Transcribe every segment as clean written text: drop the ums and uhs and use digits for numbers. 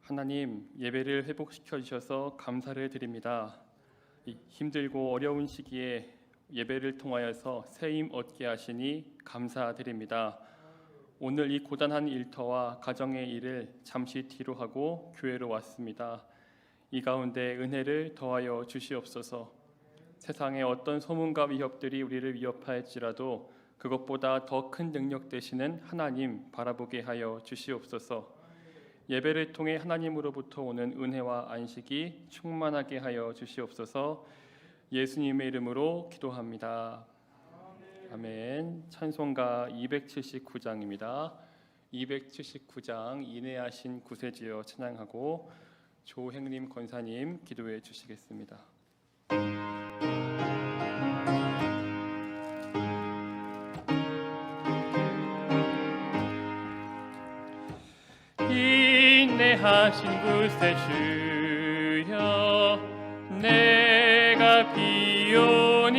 하나님, 예배를 회복시켜 주셔서 감사를 드립니다. 힘들고 어려운 시기에 예배를 통하여서 새 힘 얻게 하시니 감사드립니다. 오늘 이 고단한 일터와 가정의 일을 잠시 뒤로 하고 교회로 왔습니다. 이 가운데 은혜를 더하여 주시옵소서. 세상의 어떤 소문과 위협들이 우리를 위협할지라도 그것보다 더 큰 능력 되시는 하나님 바라보게 하여 주시옵소서. 예배를 통해 하나님으로부터 오는 은혜와 안식이 충만하게 하여 주시옵소서. 예수님의 이름으로 기도합니다. 아멘. 찬송가 279장입니다. 279장 인내하신 구세주여 찬양하고 조행림 권사님 기도해 주시겠습니다. 인내하신 구세주여 내가 비오니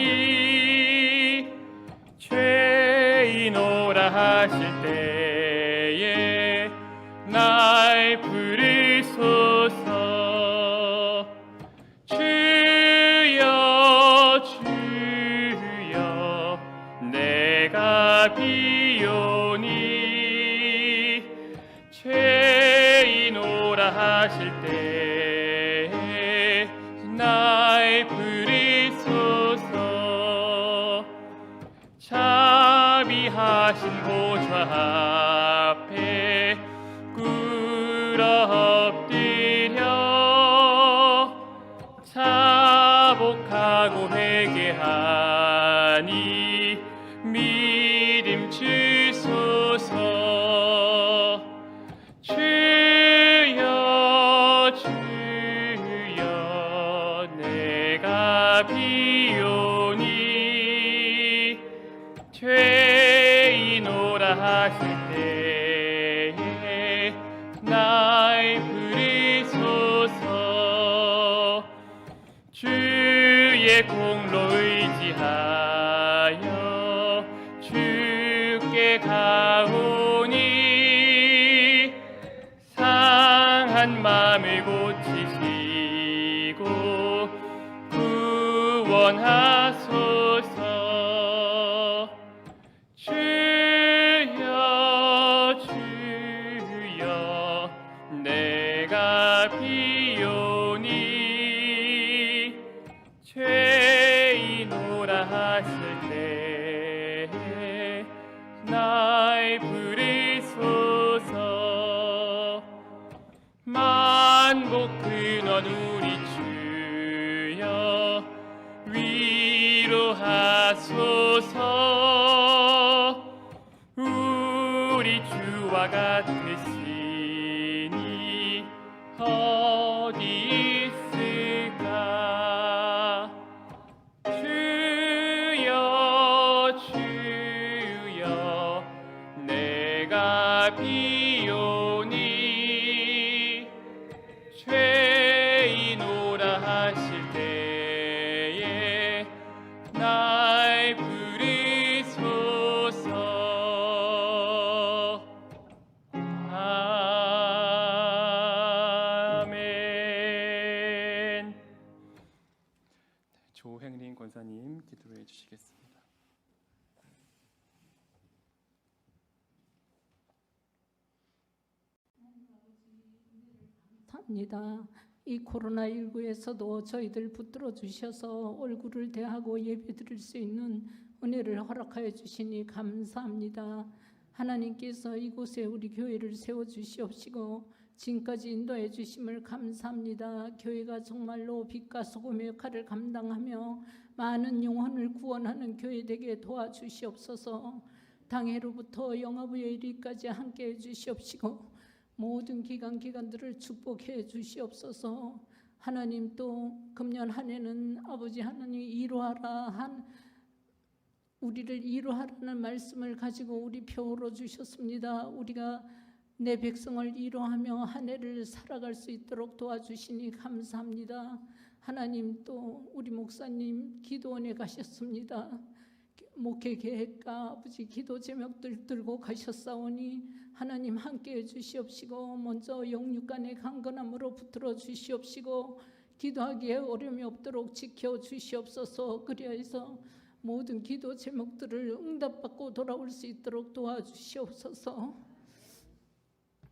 죄인오라 하실 때에 날 부르소서. 주여 주여 내가 비오니 죄인오라 하실 때에 날 부르소서. 자비하신 보좌 앞에 꿇어 엎드려 자복하고 회개하니 믿음 주소서. 주여 주여 내가 비오니 죄인오라 하실 때에 날 부르소서. 주의 공로 의지하여 주께 가오니 상한 마음을 고치시고 구원하소서. 주여 주여 내가 비오니 죄인오라 하실 때에 날 부르소서. 만복 근원 우리 주여 위로하소서. 우리 주와 같으시니 어디 있을까. 주여 주여 내가 비오니 죄인오라 하실 때에 날 부르소서. 아멘. 조행림 권사님 기도해 주시겠습니다. 합니다. 이 코로나19에서도 저희들 붙들어 주셔서 얼굴을 대하고 예배드릴 수 있는 은혜를 허락하여 주시니 감사합니다. 하나님께서 이곳에 우리 교회를 세워주시옵시고 지금까지 인도해 주심을 감사합니다. 교회가 정말로 빛과 소금의 역할을 감당하며 많은 영혼을 구원하는 교회 되게 도와주시옵소서. 당해로부터 영화부의 이르기까지 함께해 주시옵시고 모든 기간들을 축복해 주시옵소서. 하나님 또 금년 한 해는 아버지 하나님 우리를 이루하라는 말씀을 가지고 우리 표로 주셨습니다. 우리가 내 백성을 이루하며 한 해를 살아갈 수 있도록 도와주시니 감사합니다. 하나님 또 우리 목사님 기도원에 가셨습니다. 목회 계획과 아버지 기도 제목들 들고 가셨사오니 하나님 함께해 주시옵시고 먼저 영육간의 강건함으로 붙들어 주시옵시고 기도하기에 어려움이 없도록 지켜 주시옵소서. 그리하여서 모든 기도 제목들을 응답받고 돌아올 수 있도록 도와주시옵소서.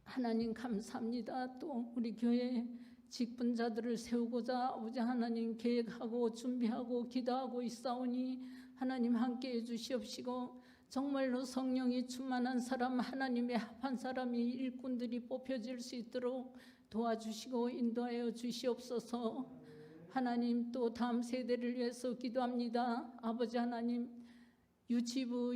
하나님 감사합니다. 또 우리 교회 직분자들을 세우고자 아버지 하나님 계획하고 준비하고 기도하고 있사오니 하나님 함께해 주시옵시고 정말로 성령이 충만한 사람, 하나님의 합한 사람이 일꾼들이 뽑혀질 수 있도록 도와주시고 인도하여 주시옵소서. 하나님 또 다음 세대를 위해서 기도합니다. 아버지 하나님 유치부,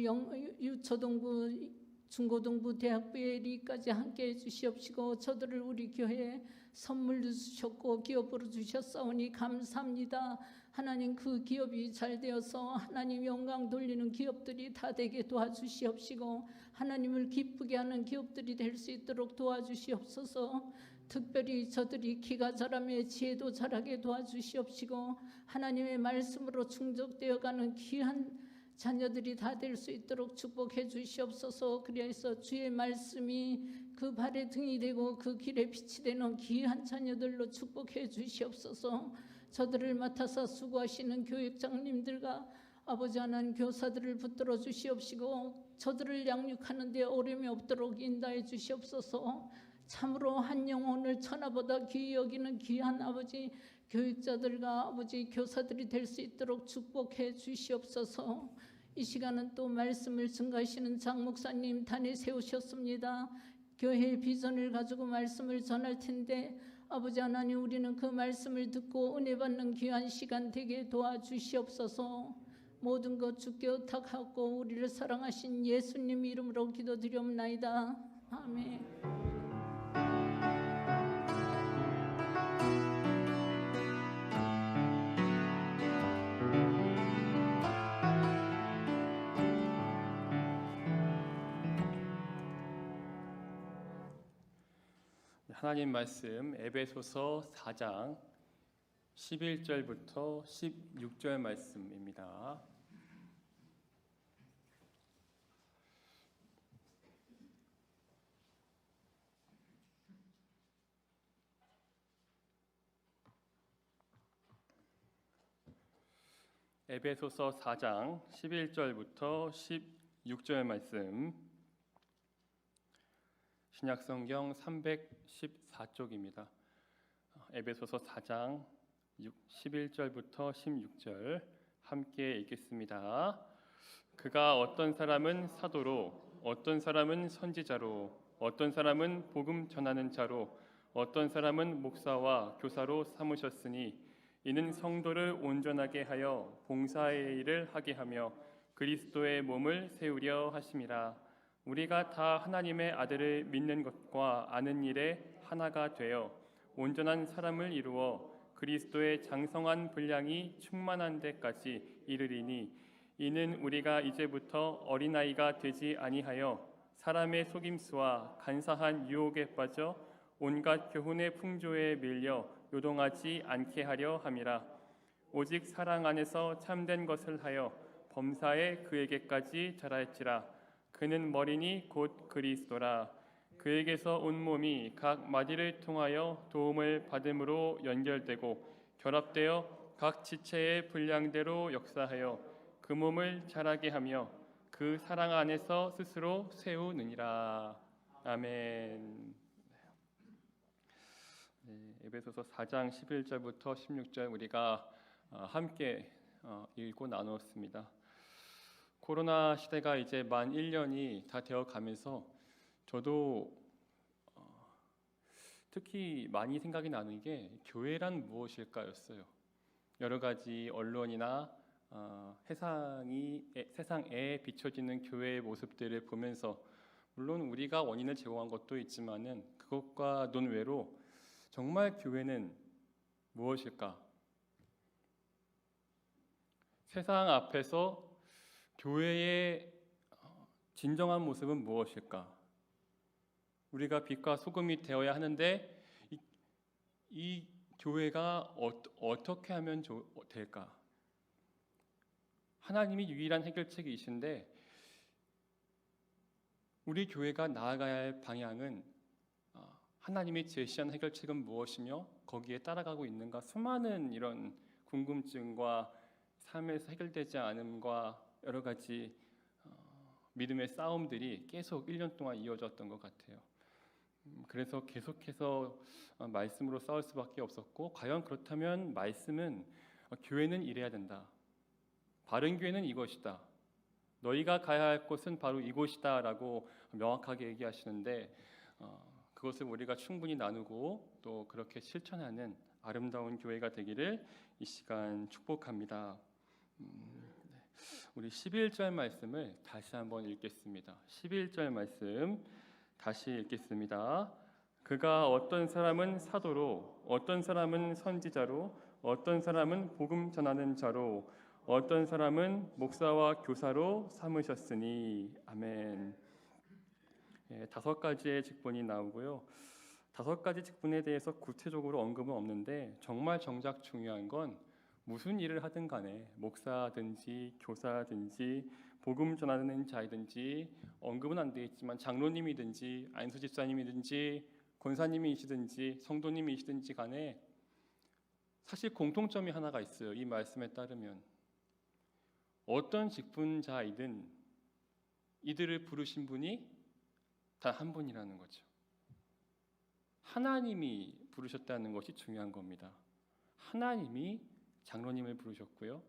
유초등부, 중고등부, 대학부의 리까지 함께해 주시옵시고 저들을 우리 교회에 선물로 주셨고 기업으로 주셨사오니 감사합니다. 하나님 그 기업이 잘 되어서 하나님 영광 돌리는 기업들이 다 되게 도와주시옵시고 하나님을 기쁘게 하는 기업들이 될 수 있도록 도와주시옵소서. 특별히 저들이 키가 자라며 지혜도 자라게 도와주시옵시고 하나님의 말씀으로 충족되어가는 귀한 자녀들이 다 될 수 있도록 축복해 주시옵소서. 그래서 주의 말씀이 그 발의 등이 되고 그 길의 빛이 되는 귀한 자녀들로 축복해 주시옵소서. 저들을 맡아서 수고하시는 교육장님들과 아버지 하나님 교사들을 붙들어 주시옵시고 저들을 양육하는 데 어려움이 없도록 인도해 주시옵소서. 참으로 한 영혼을 천하보다 귀히 여기는 귀한 아버지 교육자들과 아버지 교사들이 될 수 있도록 축복해 주시옵소서. 이 시간은 또 말씀을 증거하시는 장 목사님 단에 세우셨습니다. 교회의 비전을 가지고 말씀을 전할 텐데 아버지 하나님 우리는 그 말씀을 듣고 은혜 받는 귀한 시간 되게 도와주시옵소서. 모든 것 주께 의탁하고 우리를 사랑하신 예수님 이름으로 기도드리옵나이다. 아멘. 하나님 말씀 에베소서 4장 11절부터 16절 말씀입니다. 에베소서 4장 11절부터 16절 말씀 신약성경 314쪽입니다. 에베소서 4장 11절부터 16절 함께 읽겠습니다. 그가 어떤 사람은 사도로, 어떤 사람은 선지자로, 어떤 사람은 복음 전하는 자로, 어떤 사람은 목사와 교사로 삼으셨으니 이는 성도를 온전하게 하여 봉사의 일을 하게 하며 그리스도의 몸을 세우려 하심이라. 우리가 다 하나님의 아들을 믿는 것과 아는 일에 하나가 되어 온전한 사람을 이루어 그리스도의 장성한 분량이 충만한 데까지 이르리니 이는 우리가 이제부터 어린아이가 되지 아니하여 사람의 속임수와 간사한 유혹에 빠져 온갖 교훈의 풍조에 밀려 요동하지 않게 하려 함이라. 오직 사랑 안에서 참된 것을 하여 범사에 그에게까지 자랄지라. 그는 머리니 곧 그리스도라. 그에게서 온 몸이 각 마디를 통하여 도움을 받음으로 연결되고 결합되어 각 지체의 분량대로 역사하여 그 몸을 자라게 하며 그 사랑 안에서 스스로 세우느니라. 아멘. 에베소서 4장 11절부터 16절 우리가 함께 읽고 나누었습니다. 코로나 시대가 이제 만 1년이 다 되어 가면서 저도 특히 많이 생각이 나는 게 교회란 무엇일까였어요. 여러 가지 언론이나 세상에 비춰지는 교회의 모습들을 보면서 물론 우리가 원인을 제공한 것도 있지만은 그것과 논외로 정말 교회는 무엇일까? 세상 앞에서 교회의 진정한 모습은 무엇일까? 우리가 빛과 소금이 되어야 하는데 이 교회가 어떻게 하면 될까? 하나님이 유일한 해결책이신데 우리 교회가 나아가야 할 방향은 하나님이 제시한 해결책은 무엇이며 거기에 따라가고 있는가? 수많은 이런 궁금증과 삶에서 해결되지 않음과 여러 가지 믿음의 싸움들이 계속 1년 동안 이어졌던 것 같아요. 그래서 계속해서 말씀으로 싸울 수밖에 없었고, 과연 그렇다면 말씀은 교회는 이래야 된다, 바른 교회는 이것이다, 너희가 가야 할 곳은 바로 이곳이다 라고 명확하게 얘기하시는데 그것을 우리가 충분히 나누고 또 그렇게 실천하는 아름다운 교회가 되기를 이 시간 축복합니다. 우리 11절 말씀을 다시 한번 읽겠습니다. 11절 말씀 다시 읽겠습니다. 그가 어떤 사람은 사도로, 어떤 사람은 선지자로, 어떤 사람은 복음 전하는 자로, 어떤 사람은 목사와 교사로 삼으셨으니. 아멘. 5가지의 직분이 나오고요. 5가지 직분에 대해서 구체적으로 언급은 없는데 정말 정작 중요한 건 무슨 일을 하든 간에 목사든지 교사든지 복음 전하는 자이든지 언급은 안 되어 있지만 장로님이든지 안수 집사님이든지 권사님이시든지 성도님이시든지 간에 사실 공통점이 하나가 있어요. 이 말씀에 따르면 어떤 직분자이든 이들을 부르신 분이 단 한 분이라는 거죠. 하나님이 부르셨다는 것이 중요한 겁니다. 하나님이 장로님을 부르셨고요,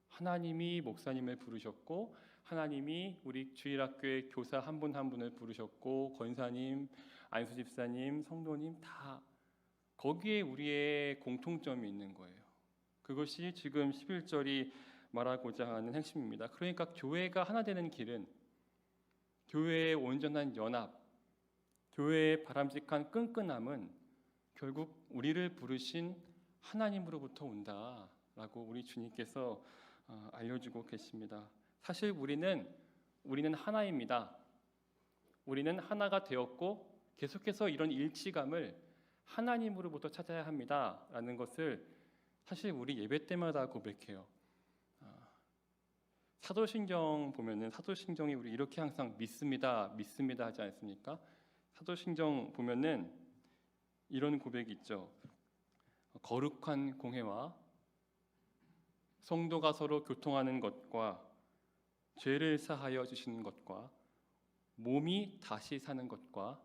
하나님이 목사님을 부르셨고, 하나님이 우리 주일학교의 교사 한 분 한 분을 부르셨고, 권사님, 안수집사님, 성도님 다 거기에 우리의 공통점이 있는 거예요. 그것이 지금 11절이 말하고자 하는 핵심입니다. 그러니까 교회가 하나 되는 길은 교회의 온전한 연합, 교회의 바람직한 끈끈함은 결국 우리를 부르신 하나님으로부터 온다라고 우리 주님께서 알려주고 계십니다. 사실 우리는 하나입니다. 우리는 하나가 되었고 계속해서 이런 일치감을 하나님으로부터 찾아야 합니다라는 것을 사실 우리 예배 때마다 고백해요. 사도신경 보면은 사도신경이 우리 이렇게 항상 믿습니다 하지 않습니까? 사도신경 보면은 이런 고백이 있죠. 거룩한 공회와 성도가 서로 교통하는 것과 죄를 사하여 주시는 것과 몸이 다시 사는 것과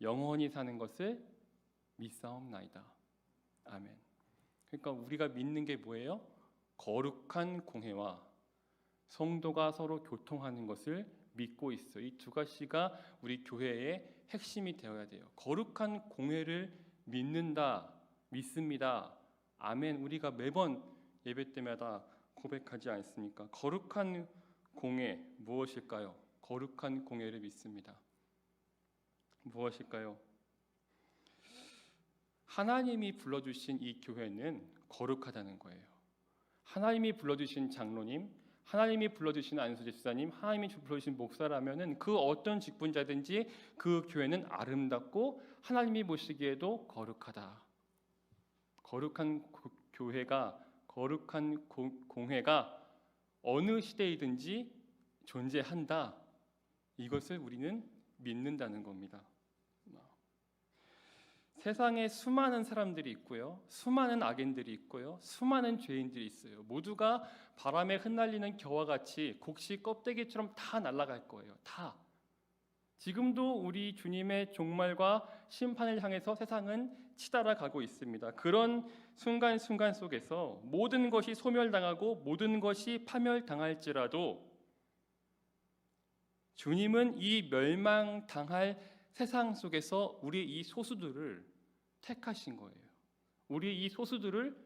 영원히 사는 것을 믿사옵나이다. 아멘. 그러니까 우리가 믿는 게 뭐예요? 거룩한 공회와 성도가 서로 교통하는 것을 믿고 있어요. 이 2가지가 우리 교회의 핵심이 되어야 돼요. 거룩한 공회를 믿는다, 믿습니다. 아멘. 우리가 매번 예배 때마다 고백하지 않습니까? 거룩한 공회 무엇일까요? 거룩한 공회를 믿습니다. 무엇일까요? 하나님이 불러주신 이 교회는 거룩하다는 거예요. 하나님이 불러주신 장로님, 하나님이 불러주신 안수집사님, 하나님이 불러주신 목사라면은 그 어떤 직분자든지 그 교회는 아름답고 하나님이 보시기에도 거룩하다. 거룩한 교회가, 거룩한 공회가 어느 시대이든지 존재한다. 이것을 우리는 믿는다는 겁니다. 세상에 수많은 사람들이 있고요, 수많은 악인들이 있고요, 수많은 죄인들이 있어요. 모두가 바람에 흩날리는 겨와 같이 곡식 껍데기처럼 다 날아갈 거예요. 다. 지금도 우리 주님의 종말과 심판을 향해서 세상은 치달아가고 있습니다. 그런 순간순간 속에서 모든 것이 소멸당하고 모든 것이 파멸당할지라도 주님은 이 멸망당할 세상 속에서 우리 이 소수들을 택하신 거예요. 우리 이 소수들을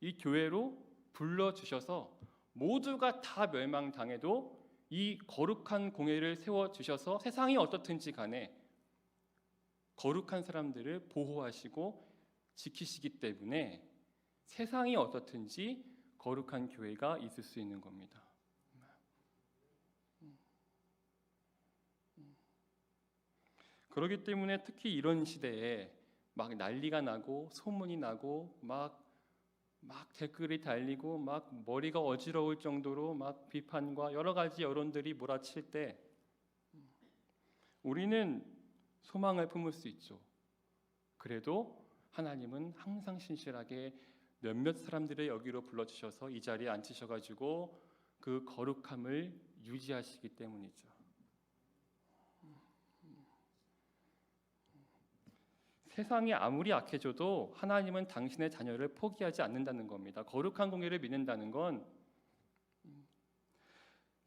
이 교회로 불러주셔서 모두가 다 멸망당해도 이 거룩한 공회를 세워주셔서 세상이 어떻든지 간에 거룩한 사람들을 보호하시고 지키시기 때문에 세상이 어떻든지 거룩한 교회가 있을 수 있는 겁니다. 그렇기 때문에 특히 이런 시대에 막 난리가 나고 소문이 나고 막 막 댓글이 달리고 막 머리가 어지러울 정도로 막 비판과 여러 가지 여론들이 몰아칠 때 우리는 소망을 품을 수 있죠. 그래도 하나님은 항상 신실하게 몇몇 사람들의 여기로 불러주셔서 이 자리에 앉히셔가지고 그 거룩함을 유지하시기 때문이죠. 세상이 아무리 악해져도 하나님은 당신의 자녀를 포기하지 않는다는 겁니다. 거룩한 공예를 믿는다는 건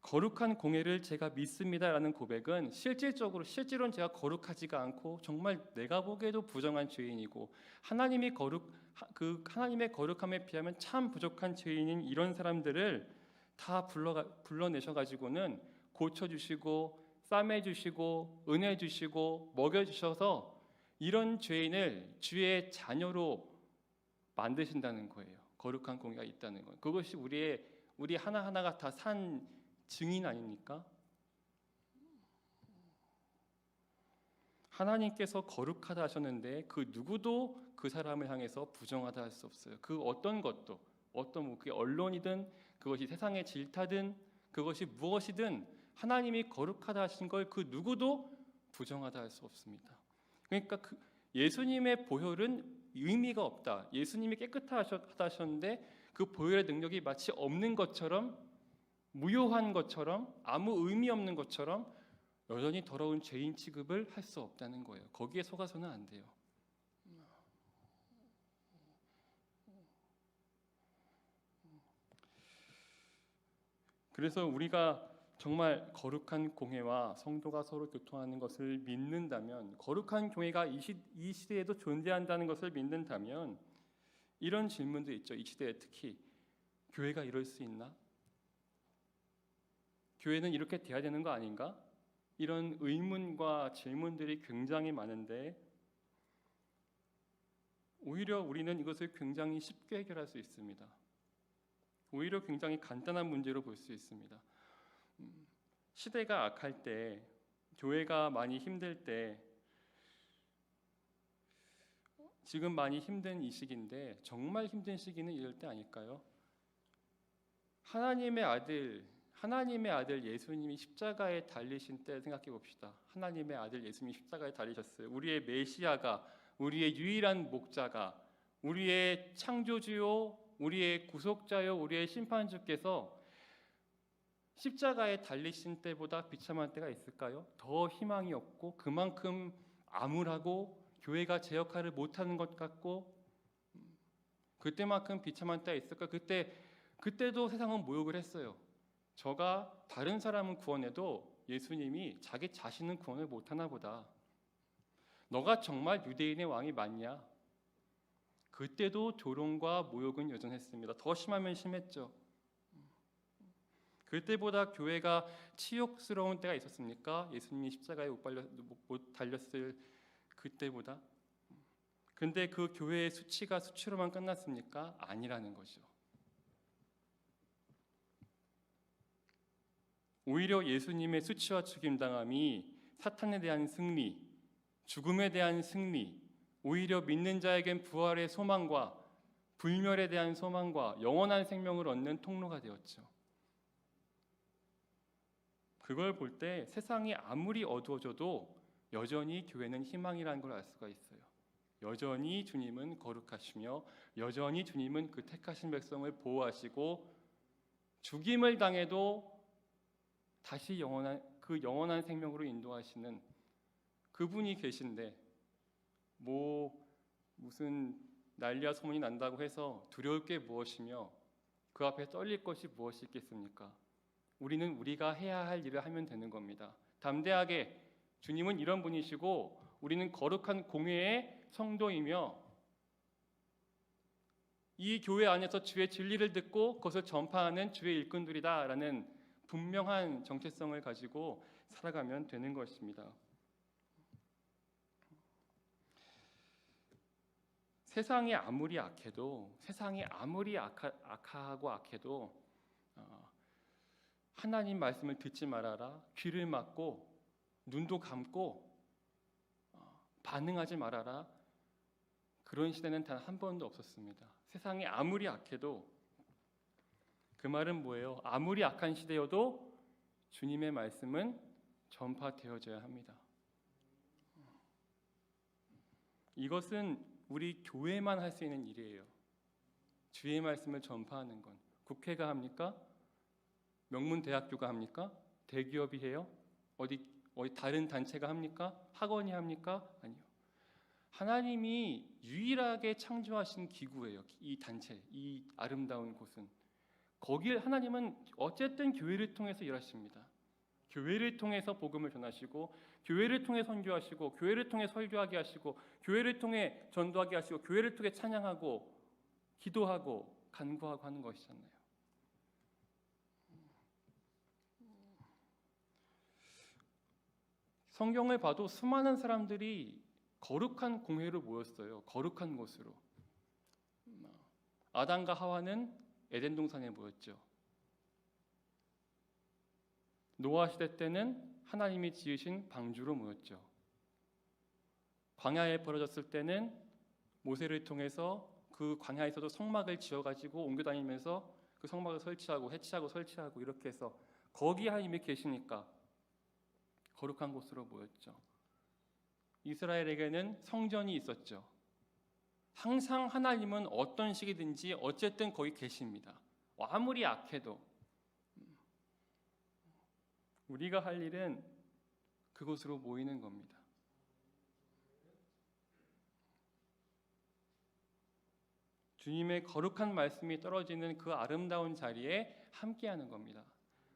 거룩한 공예를 제가 믿습니다라는 고백은 실제로는 제가 거룩하지가 않고 정말 내가 보기에도 부정한 죄인이고 하나님의 거룩함에 비하면 참 부족한 죄인인 이런 사람들을 다 불러내셔가지고는 고쳐주시고 싸매주시고 은혜 주시고 먹여주셔서 이런 죄인을 주의 자녀로 만드신다는 거예요. 거룩한 공예가 있다는 거예요. 그것이 우리 하나하나가 다 산 증인 아닙니까? 하나님께서 거룩하다 하셨는데 그 누구도 그 사람을 향해서 부정하다 할 수 없어요. 그 어떤 것도 그게 언론이든 그것이 세상의 질타든 그것이 무엇이든 하나님이 거룩하다 하신 걸 그 누구도 부정하다 할 수 없습니다. 그러니까 예수님의 보혈은 의미가 없다. 예수님이 깨끗하다 하셨는데 그 보혈의 능력이 마치 없는 것처럼 무효한 것처럼 아무 의미 없는 것처럼 여전히 더러운 죄인 취급을 할 수 없다는 거예요. 거기에 속아서는 안 돼요. 그래서 우리가 정말 거룩한 공예와 성도가 서로 교통하는 것을 믿는다면, 거룩한 교회가 이 시대에도 존재한다는 것을 믿는다면 이런 질문도 있죠. 이 시대에 특히 교회가 이럴 수 있나? 교회는 이렇게 돼야 되는 거 아닌가? 이런 의문과 질문들이 굉장히 많은데 오히려 우리는 이것을 굉장히 쉽게 해결할 수 있습니다. 오히려 굉장히 간단한 문제로 볼 수 있습니다. 시대가 악할 때, 교회가 많이 힘들 때, 지금 많이 힘든 이 시기인데 정말 힘든 시기는 이럴 때 아닐까요? 하나님의 아들 예수님이 십자가에 달리신 때 생각해 봅시다. 하나님의 아들 예수님이 십자가에 달리셨어요. 우리의 메시아가, 우리의 유일한 목자가, 우리의 창조주요, 우리의 구속자요, 우리의 심판주께서 십자가에 달리신 때보다 비참한 때가 있을까요? 더 희망이 없고 그만큼 암울하고 교회가 제 역할을 못하는 것 같고 그때만큼 비참한 때가 있을까요? 그때도 세상은 모욕을 했어요. 저가 다른 사람은 구원해도 예수님이 자기 자신은 구원을 못하나 보다. 너가 정말 유대인의 왕이 맞냐? 그때도 조롱과 모욕은 여전했습니다. 더 심하면 심했죠. 그때보다 교회가 치욕스러운 때가 있었습니까? 예수님이 십자가에 못 달렸을 그때보다? 근데 그 교회의 수치가 수치로만 끝났습니까? 아니라는 거죠. 오히려 예수님의 수치와 죽임당함이 사탄에 대한 승리, 죽음에 대한 승리, 오히려 믿는 자에겐 부활의 소망과 불멸에 대한 소망과 영원한 생명을 얻는 통로가 되었죠. 그걸 볼 때 세상이 아무리 어두워져도 여전히 교회는 희망이라는 걸 알 수가 있어요. 여전히 주님은 거룩하시며 여전히 주님은 그 택하신 백성을 보호하시고 죽임을 당해도 다시 영원한 생명으로 인도하시는 그분이 계신데 무슨 난리와 소문이 난다고 해서 두려울 게 무엇이며 그 앞에 떨릴 것이 무엇이 있겠습니까? 우리는 우리가 해야 할 일을 하면 되는 겁니다. 담대하게 주님은 이런 분이시고 우리는 거룩한 공회의 성도이며 이 교회 안에서 주의 진리를 듣고 그것을 전파하는 주의 일꾼들이다라는 분명한 정체성을 가지고 살아가면 되는 것입니다. 세상이 아무리 악해도 악하고 악해도 하나님 말씀을 듣지 말아라. 귀를 막고 눈도 감고 반응하지 말아라. 그런 시대는 단 한 번도 없었습니다. 세상이 아무리 악해도 그 말은 뭐예요? 아무리 악한 시대여도 주님의 말씀은 전파되어져야 합니다. 이것은 우리 교회만 할 수 있는 일이에요. 주의 말씀을 전파하는 건 국회가 합니까? 명문대학교가 합니까? 대기업이 해요? 어디 다른 단체가 합니까? 학원이 합니까? 아니요. 하나님이 유일하게 창조하신 기구예요. 이 단체, 이 아름다운 곳은. 거기에 하나님은 어쨌든 교회를 통해서 일하십니다. 교회를 통해서 복음을 전하시고, 교회를 통해 선교하시고, 교회를 통해 설교하게 하시고, 교회를 통해 전도하게 하시고, 교회를 통해 찬양하고 기도하고 간구하고 하는 것이잖아요. 성경을 봐도 수많은 사람들이 거룩한 공회로 모였어요. 거룩한 곳으로. 아담과 하와는 에덴 동산에 모였죠. 노아 시대 때는 하나님이 지으신 방주로 모였죠. 광야에 벌어졌을 때는 모세를 통해서 그 광야에서도 성막을 지어가지고 옮겨 다니면서 그 성막을 설치하고 해치하고 설치하고 이렇게 해서 거기 하나님이 계시니까 거룩한 곳으로 모였죠. 이스라엘에게는 성전이 있었죠. 항상 하나님은 어떤 시기든지 어쨌든 거기 계십니다. 아무리 악해도. 우리가 할 일은 그곳으로 모이는 겁니다. 주님의 거룩한 말씀이 떨어지는 그 아름다운 자리에 함께하는 겁니다.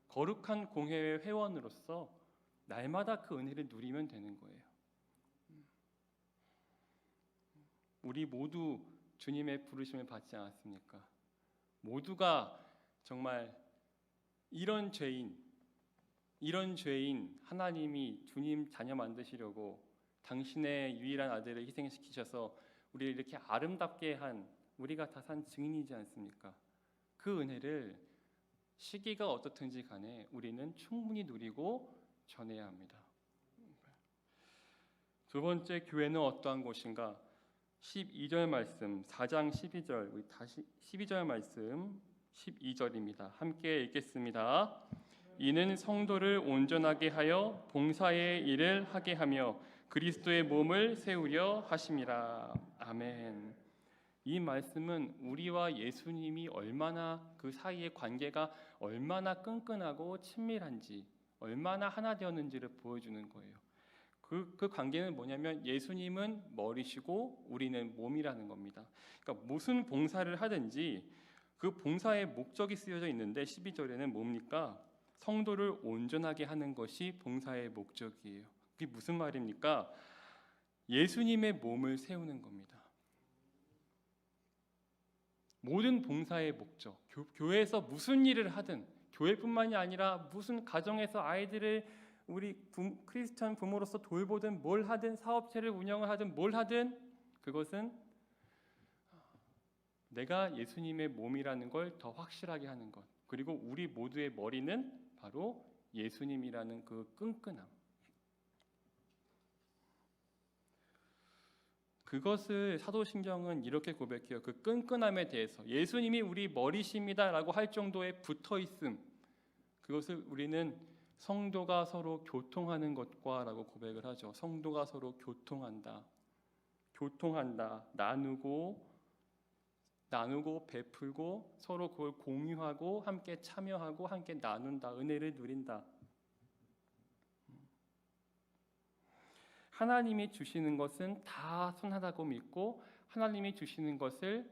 거룩한 공회의 회원으로서 날마다 그 은혜를 누리면 되는 거예요. 우리 모두 주님의 부르심을 받지 않았습니까? 모두가 정말 이런 죄인 하나님이 주님 자녀 만드시려고 당신의 유일한 아들을 희생시키셔서 우리를 이렇게 아름답게 한 우리가 다 산 증인이지 않습니까? 그 은혜를 시기가 어떻든지 간에 우리는 충분히 누리고 전해야 합니다. 두 번째, 교회는 어떠한 곳인가? 12절 말씀, 4장 12절, 우리 다시 12절 말씀 12절입니다. 함께 읽겠습니다. 이는 성도를 온전하게 하여 봉사의 일을 하게 하며 그리스도의 몸을 세우려 하심이라. 아멘. 이 말씀은 우리와 예수님이 얼마나 그 사이의 관계가 얼마나 끈끈하고 친밀한지, 얼마나 하나 되었는지를 보여주는 거예요. 그 관계는 뭐냐면 예수님은 머리시고 우리는 몸이라는 겁니다. 그러니까 무슨 봉사를 하든지 그 봉사의 목적이 쓰여져 있는데 12절에는 뭡니까? 성도를 온전하게 하는 것이 봉사의 목적이에요. 그게 무슨 말입니까? 예수님의 몸을 세우는 겁니다. 모든 봉사의 목적, 교회에서 무슨 일을 하든, 교회뿐만이 아니라 무슨 가정에서 아이들을 우리 크리스천 부모로서 돌보든 뭘 하든 사업체를 운영을 하든 뭘 하든 그것은 내가 예수님의 몸이라는 걸 더 확실하게 하는 것, 그리고 우리 모두의 머리는 바로 예수님이라는 그 끈끈함, 그것을 사도신경은 이렇게 고백해요. 그 끈끈함에 대해서 예수님이 우리 머리십니다라고 할 정도의 붙어있음, 그것을 우리는 성도가 서로 교통하는 것과라고 고백을 하죠. 성도가 서로 교통한다, 나누고 베풀고 서로 그걸 공유하고 함께 참여하고 함께 나눈다, 은혜를 누린다. 하나님이 주시는 것은 다 선하다고 믿고 하나님이 주시는 것을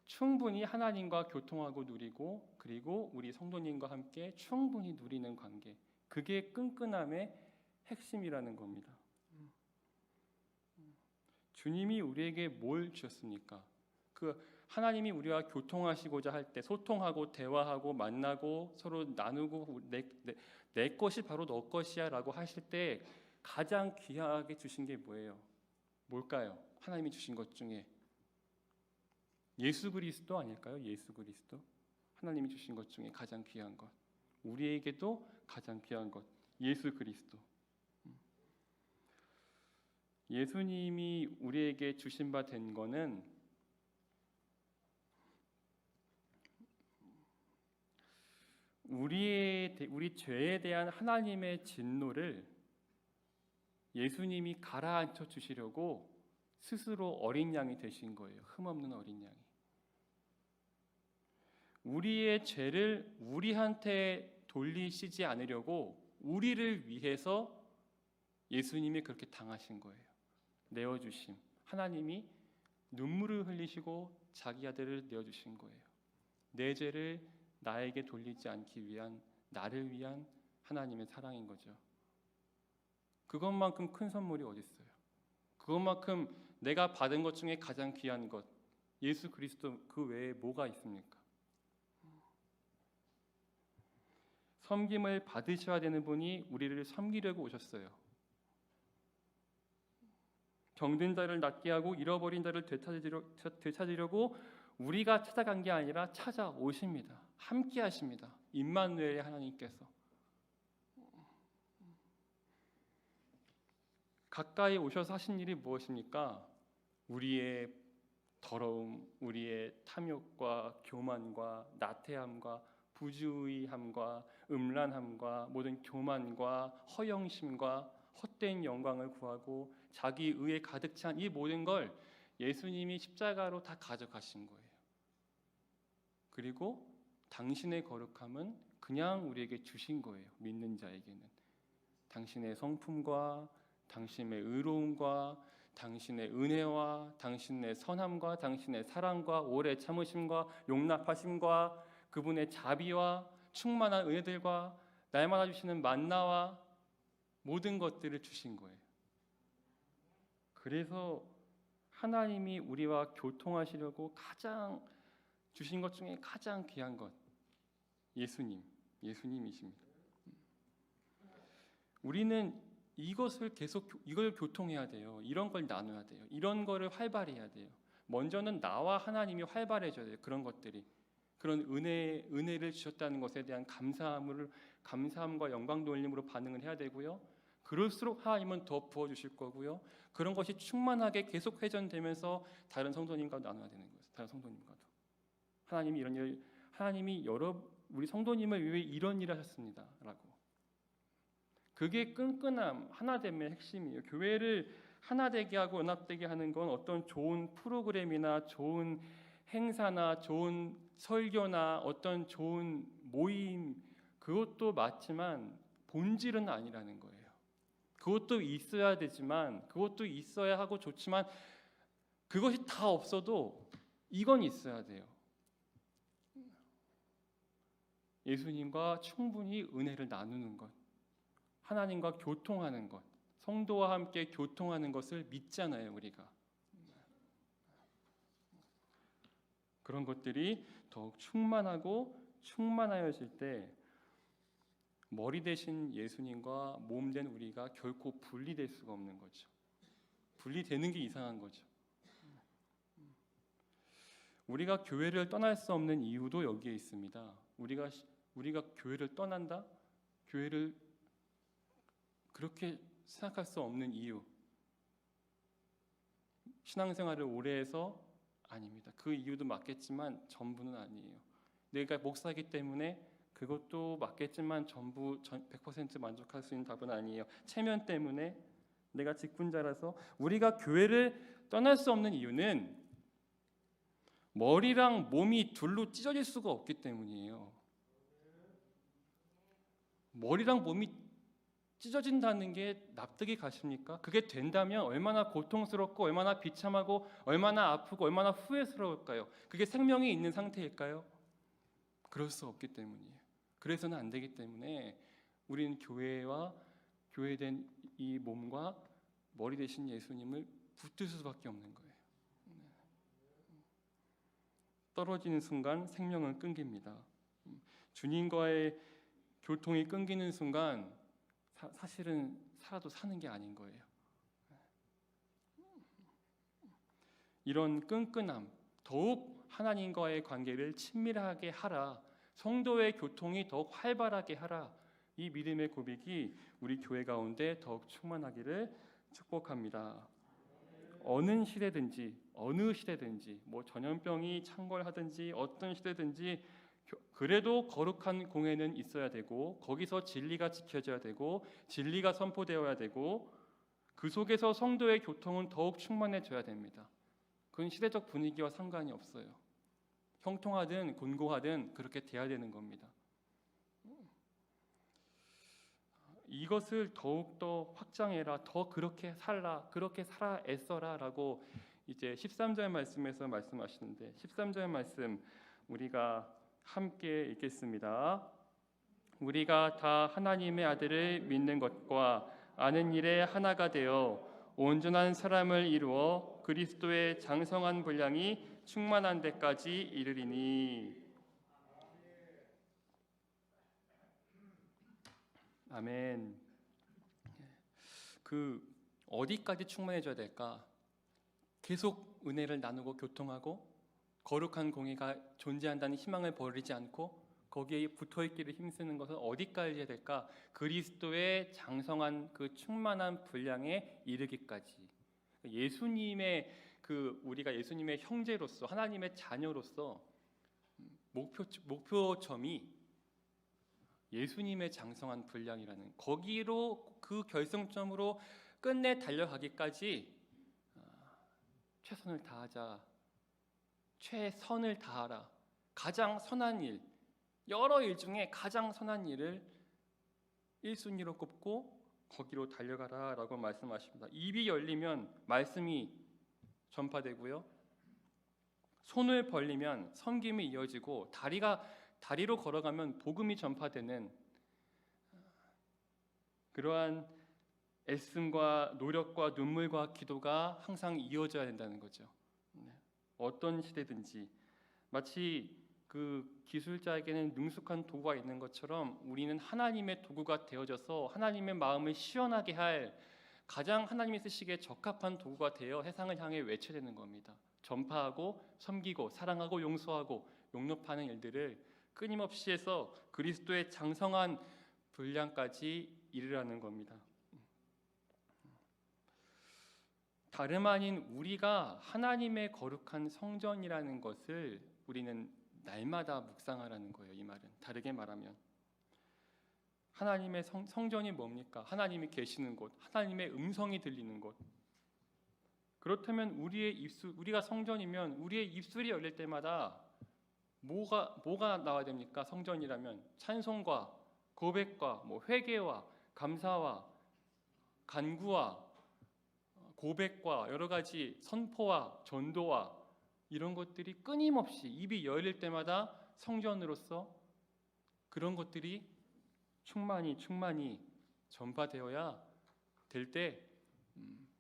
충분히 하나님과 교통하고 누리고 그리고 우리 성도님과 함께 충분히 누리는 관계, 그게 끈끈함의 핵심이라는 겁니다. 주님이 우리에게 뭘 주셨습니까? 그 하나님이 우리와 교통하시고자 할 때 소통하고 대화하고 만나고 서로 나누고 내 것이 바로 너 것이야 라고 하실 때 가장 귀하게 주신 게 뭐예요? 뭘까요? 하나님이 주신 것 중에 예수 그리스도 아닐까요? 예수 그리스도. 하나님이 주신 것 중에 가장 귀한 것, 우리에게도 가장 귀한 것, 예수 그리스도. 예수님이 우리에게 주신 바 된 거는 우리 죄에 대한 하나님의 진노를 예수님이 가라앉혀 주시려고 스스로 어린 양이 되신 거예요. 흠없는 어린 양이. 우리의 죄를 우리한테 돌리시지 않으려고 우리를 위해서 예수님이 그렇게 당하신 거예요. 내어주심. 하나님이 눈물을 흘리시고 자기 아들을 내어주신 거예요. 내 죄를 나에게 돌리지 않기 위한, 나를 위한 하나님의 사랑인 거죠. 그것만큼 큰 선물이 어디 있어요? 그것만큼 내가 받은 것 중에 가장 귀한 것, 예수 그리스도 그 외에 뭐가 있습니까? 섬김을 받으셔야 되는 분이 우리를 섬기려고 오셨어요. 병든 자를 낫게 하고 잃어버린 자를 되찾으려고 우리가 찾아간 게 아니라 찾아오십니다. 함께 하십니다. 임마누엘의 하나님께서. 가까이 오셔서 하신 일이 무엇입니까? 우리의 더러움, 우리의 탐욕과 교만과 나태함과 부주의함과 음란함과 모든 교만과 허영심과 헛된 영광을 구하고 자기 의에 가득 찬 이 모든 걸 예수님이 십자가로 다 가져가신 거예요. 그리고 당신의 거룩함은 그냥 우리에게 주신 거예요. 믿는 자에게는. 당신의 성품과 당신의 의로움과 당신의 은혜와 당신의 선함과 당신의 사랑과 오래 참으심과 용납하심과 그분의 자비와 충만한 은혜들과 날마다 주시는 만나와 모든 것들을 주신 거예요. 그래서 하나님이 우리와 교통하시려고 가장 주신 것 중에 가장 귀한 것, 예수님이십니다. 우리는 이걸 교통해야 돼요. 이런 걸 나눠야 돼요. 이런 거를 활발히 해야 돼요. 먼저는 나와 하나님이 활발해져야 돼요. 그런 것들이. 그런 은혜를 주셨다는 것에 대한 감사함과 영광 돌림으로 반응을 해야 되고요. 그럴수록 하나님은 더 부어주실 거고요. 그런 것이 충만하게 계속 회전되면서 다른 성도님과 나눠야 되는 거예요. 다른 성도님과도. 하나님이 우리 성도님을 위해 이런 일을 하셨습니다라고. 그게 끈끈함, 하나됨의 핵심이에요. 교회를 하나되게 하고 연합되게 하는 건 어떤 좋은 프로그램이나 좋은 행사나 좋은 설교나 어떤 좋은 모임 그것도 맞지만 본질은 아니라는 거예요. 그것도 있어야 되지만 그것도 있어야 하고 좋지만 그것이 다 없어도 이건 있어야 돼요. 예수님과 충분히 은혜를 나누는 것, 하나님과 교통하는 것, 성도와 함께 교통하는 것을 믿잖아요, 우리가. 그런 것들이 더욱 충만하고 충만하여질 때 머리 대신 예수님과 몸 된 우리가 결코 분리될 수가 없는 거죠. 분리되는 게 이상한 거죠. 우리가 교회를 떠날 수 없는 이유도 여기에 있습니다. 우리가 교회를 떠난다? 교회를 그렇게 생각할 수 없는 이유. 신앙생활을 오래 해서 아닙니다. 그 이유도 맞겠지만 전부는 아니에요. 내가 목사이기 때문에 그것도 맞겠지만 전부 100% 만족할 수 있는 답은 아니에요. 체면 때문에 내가 직분자라서 우리가 교회를 떠날 수 없는 이유는 머리랑 몸이 둘로 찢어질 수가 없기 때문이에요. 머리랑 몸이 찢어진다는 게 납득이 가십니까? 그게 된다면 얼마나 고통스럽고 얼마나 비참하고 얼마나 아프고 얼마나 후회스러울까요? 그게 생명이 있는 상태일까요? 그럴 수 없기 때문이에요. 그래서는 안 되기 때문에 우리는 교회와 교회된 이 몸과 머리 대신 예수님을 붙들 수밖에 없는 거예요. 떨어지는 순간 생명은 끊깁니다. 주님과의 교통이 끊기는 순간 사실은 살아도 사는 게 아닌 거예요. 이런 끈끈함, 더욱 하나님과의 관계를 친밀하게 하라. 성도의 교통이 더욱 활발하게 하라. 이 믿음의 고백이 우리 교회 가운데 더욱 충만하기를 축복합니다. 어느 시대든지 뭐 전염병이 창궐하든지 어떤 시대든지 그래도 거룩한 공회는 있어야 되고 거기서 진리가 지켜져야 되고 진리가 선포되어야 되고 그 속에서 성도의 교통은 더욱 충만해져야 됩니다. 그건 시대적 분위기와 상관이 없어요. 형통하든 곤고하든 그렇게 돼야 되는 겁니다. 이것을 더욱더 확장해라, 더 그렇게 살라, 그렇게 살아 애써라라고 이제 13절 말씀에서 말씀하시는데 13절 말씀 우리가 함께 읽겠습니다. 우리가 다 하나님의 아들을 믿는 것과 아는 일에 하나가 되어 온전한 사람을 이루어 그리스도의 장성한 분량이 충만한 데까지 이르리니. 아멘. 어디까지 충만해져야 될까? 계속 은혜를 나누고 교통하고 거룩한 공의가 존재한다는 희망을 버리지 않고 거기에 붙어있기를 힘쓰는 것은 어디까지 해야 될까? 그리스도의 장성한 그 충만한 분량에 이르기까지. 예수님의 우리가 예수님의 형제로서 하나님의 자녀로서 목표점이 예수님의 장성한 분량이라는 거기로 그 결승점으로 끝내 달려가기까지 최선을 다하자. 최선을 다하라. 가장 선한 일, 여러 일 중에 가장 선한 일을 1순위로 꼽고 거기로 달려가라라고 말씀하십니다. 입이 열리면 말씀이 전파되고요. 손을 벌리면 섬김이 이어지고 다리로 걸어가면 복음이 전파되는 그러한 애씀과 노력과 눈물과 기도가 항상 이어져야 된다는 거죠. 어떤 시대든지 마치 그 기술자에게는 능숙한 도구가 있는 것처럼 우리는 하나님의 도구가 되어져서 하나님의 마음을 시원하게 할 가장 하나님이 쓰시기에 적합한 도구가 되어 세상을 향해 외쳐야 되는 겁니다. 전파하고 섬기고 사랑하고 용서하고 용납하는 일들을 끊임없이 해서 그리스도의 장성한 분량까지 이르라는 겁니다. 다름 아닌 우리가 하나님의 거룩한 성전이라는 것을 우리는 날마다 묵상하라는 거예요. 이 말은 다르게 말하면 하나님의 성전이 뭡니까? 하나님이 계시는 곳, 하나님의 음성이 들리는 곳. 그렇다면 우리가 성전이면 우리의 입술이 열릴 때마다 뭐가 나와야 됩니까? 성전이라면 찬송과 고백과 회개와 감사와 간구와 고백과 여러 가지 선포와 전도와 이런 것들이 끊임없이 입이 열릴 때마다 성전으로서 그런 것들이 충만히 전파되어야 될 때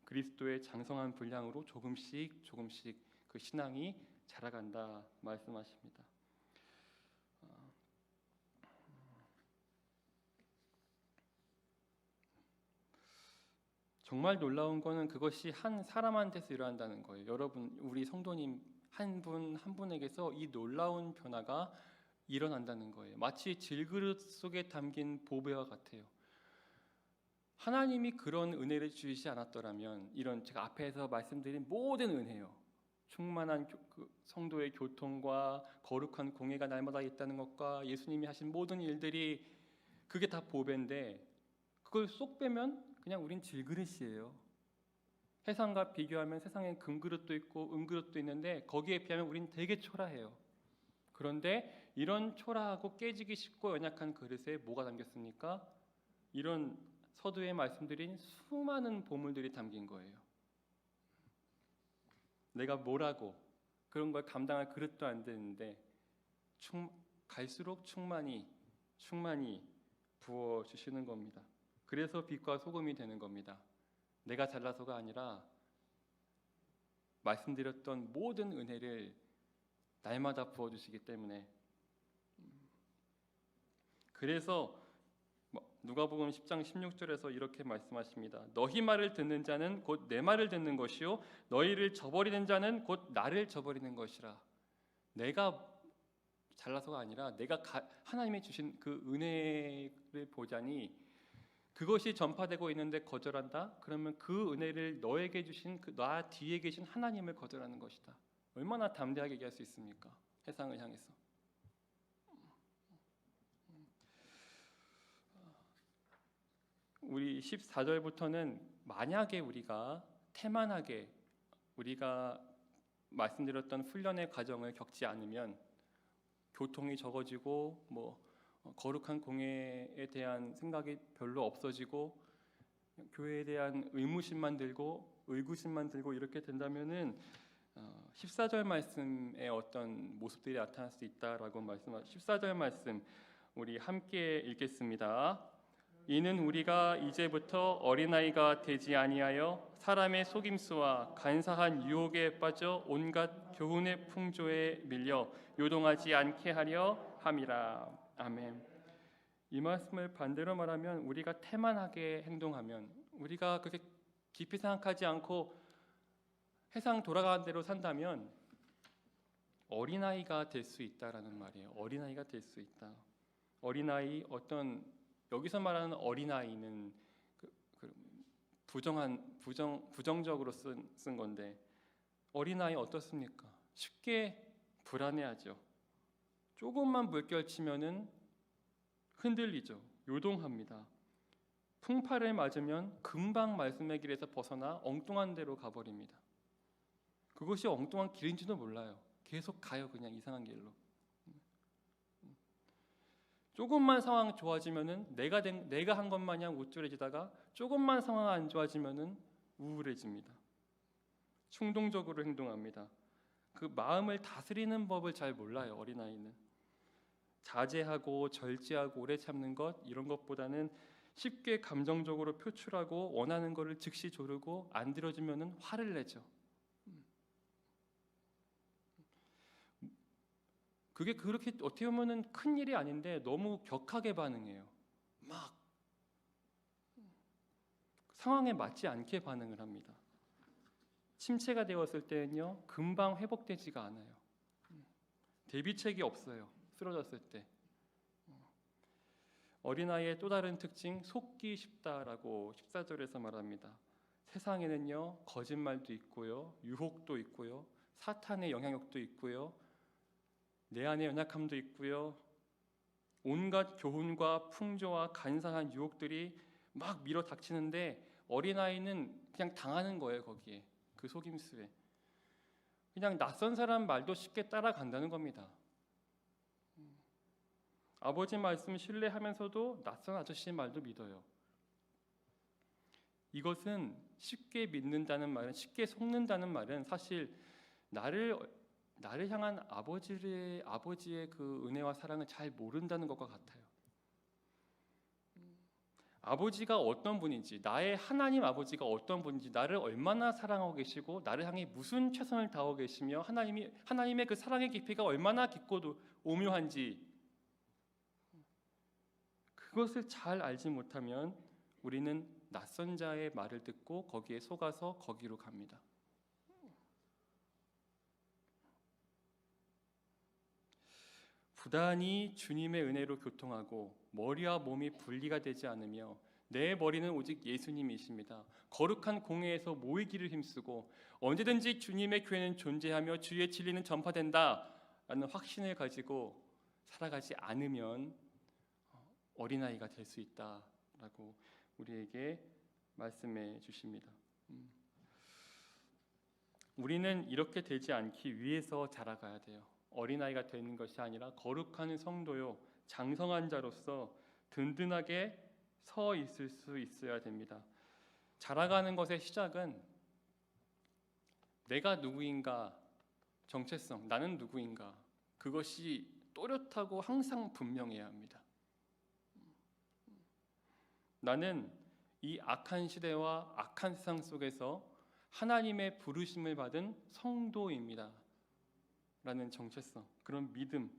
그리스도의 장성한 분량으로 조금씩 그 신앙이 자라간다 말씀하십니다. 정말 놀라운 거는 그것이 한 사람한테서 일어난다는 거예요. 여러분, 우리 성도님 한 분 한 분에게서 이 놀라운 변화가 일어난다는 거예요. 마치 질그릇 속에 담긴 보배와 같아요. 하나님이 그런 은혜를 주시지 않았더라면 이런 제가 앞에서 말씀드린 모든 은혜요. 충만한 성도의 교통과 거룩한 공예가 날마다 있다는 것과 예수님이 하신 모든 일들이 그게 다 보배인데 그걸 쏙 빼면 그냥 우린 질그릇이에요. 세상과 비교하면 세상엔 금그릇도 있고 은그릇도 있는데 거기에 비하면 우린 되게 초라해요. 그런데 이런 초라하고 깨지기 쉽고 연약한 그릇에 뭐가 담겼습니까? 이런 서두에 말씀드린 수많은 보물들이 담긴 거예요. 내가 뭐라고 그런 걸 감당할 그릇도 안 되는데 갈수록 충만히 부어주시는 겁니다. 그래서 빛과 소금이 되는 겁니다. 내가 잘나서가 아니라 말씀드렸던 모든 은혜를 날마다 부어주시기 때문에 그래서 누가복음 10장 16절에서 이렇게 말씀하십니다. 너희 말을 듣는 자는 곧 내 말을 듣는 것이요 너희를 저버리는 자는 곧 나를 저버리는 것이라. 내가 잘나서가 아니라 내가 하나님이 주신 그 은혜를 보자니 그것이 전파되고 있는데 거절한다? 그러면 그 은혜를 너에게 주신 나 뒤에 계신 하나님을 거절하는 것이다. 얼마나 담대하게 얘기할 수 있습니까? 세상을 향해서. 우리 14절부터는 만약에 우리가 태만하게 우리가 말씀드렸던 훈련의 과정을 겪지 않으면 교통이 적어지고 거룩한 공예에 대한 생각이 별로 없어지고 교회에 대한 의무심만 들고 의구심만 들고 이렇게 된다면은 14절 말씀에 어떤 모습들이 나타날 수 있다라고 말씀하시죠. 14절 말씀 우리 함께 읽겠습니다. 이는 우리가 이제부터 어린아이가 되지 아니하여 사람의 속임수와 간사한 유혹에 빠져 온갖 교훈의 풍조에 밀려 요동하지 않게 하려 함이라. 아멘. 이 말씀을 반대로 말하면 우리가 태만하게 행동하면 우리가 그렇게 깊이 생각하지 않고 세상 돌아가는 대로 산다면 어린아이가 될 수 있다라는 말이에요. 어린아이가 될 수 있다. 어린아이 여기서 말하는 어린아이는 부정적으로 쓴 건데 어린아이 어떻습니까? 쉽게 불안해하죠. 조금만 물결 치면은 흔들리죠. 요동합니다. 풍파를 맞으면 금방 말씀의 길에서 벗어나 엉뚱한 데로 가버립니다. 그것이 엉뚱한 길인지도 몰라요. 계속 가요. 그냥 이상한 길로. 조금만 상황 좋아지면은 내가 한 것 마냥 우쭐해지다가 조금만 상황 안 좋아지면은 우울해집니다. 충동적으로 행동합니다. 그 마음을 다스리는 법을 잘 몰라요. 어린아이는 자제하고 절제하고 오래 참는 것 이런 것보다는 쉽게 감정적으로 표출하고 원하는 것을 즉시 조르고 안 들어주면은 화를 내죠. 그게 그렇게 어떻게 보면은 큰 일이 아닌데 너무 격하게 반응해요. 막 상황에 맞지 않게 반응을 합니다. 침체가 되었을 때는요 금방 회복되지가 않아요. 대비책이 없어요. 쓰러졌을 때. 어린아이의 또 다른 특징 속기 쉽다라고 14절에서 말합니다. 세상에는요 거짓말도 있고요 유혹도 있고요 사탄의 영향력도 있고요 내 안의 연약함도 있고요. 온갖 교훈과 풍조와 간사한 유혹들이 막 밀어닥치는데 어린아이는 그냥 당하는 거예요. 거기에 그 속임수에 그냥 낯선 사람 말도 쉽게 따라간다는 겁니다. 아버지 말씀 신뢰하면서도 낯선 아저씨 말도 믿어요. 이것은 쉽게 믿는다는 말은 쉽게 속는다는 말은 사실 나를 향한 아버지의 그 은혜와 사랑을 잘 모른다는 것과 같아요. 아버지가 어떤 분인지, 나의 하나님 아버지가 어떤 분인지, 나를 얼마나 사랑하고 계시고, 나를 향해 무슨 최선을 다하고 계시며, 하나님의 그 사랑의 깊이가 얼마나 깊고 오묘한지, 그것을 잘 알지 못하면 우리는 낯선 자의 말을 듣고 거기에 속아서 거기로 갑니다. 부단히 주님의 은혜로 교통하고 머리와 몸이 분리가 되지 않으며 내 머리는 오직 예수님이십니다. 거룩한 공회에서 모이기를 힘쓰고 언제든지 주님의 교회는 존재하며 주의 진리는 전파된다라는 확신을 가지고 살아가지 않으면 어린아이가 될 수 있다라고 우리에게 말씀해 주십니다. 우리는 이렇게 되지 않기 위해서 자라가야 돼요. 어린아이가 되는 것이 아니라 거룩한 성도요 장성한 자로서 든든하게 서 있을 수 있어야 됩니다. 자라가는 것의 시작은 내가 누구인가, 정체성, 나는 누구인가 그것이 또렷하고 항상 분명해야 합니다. 나는 이 악한 시대와 악한 세상 속에서 하나님의 부르심을 받은 성도입니다. 라는 정체성, 그런 믿음,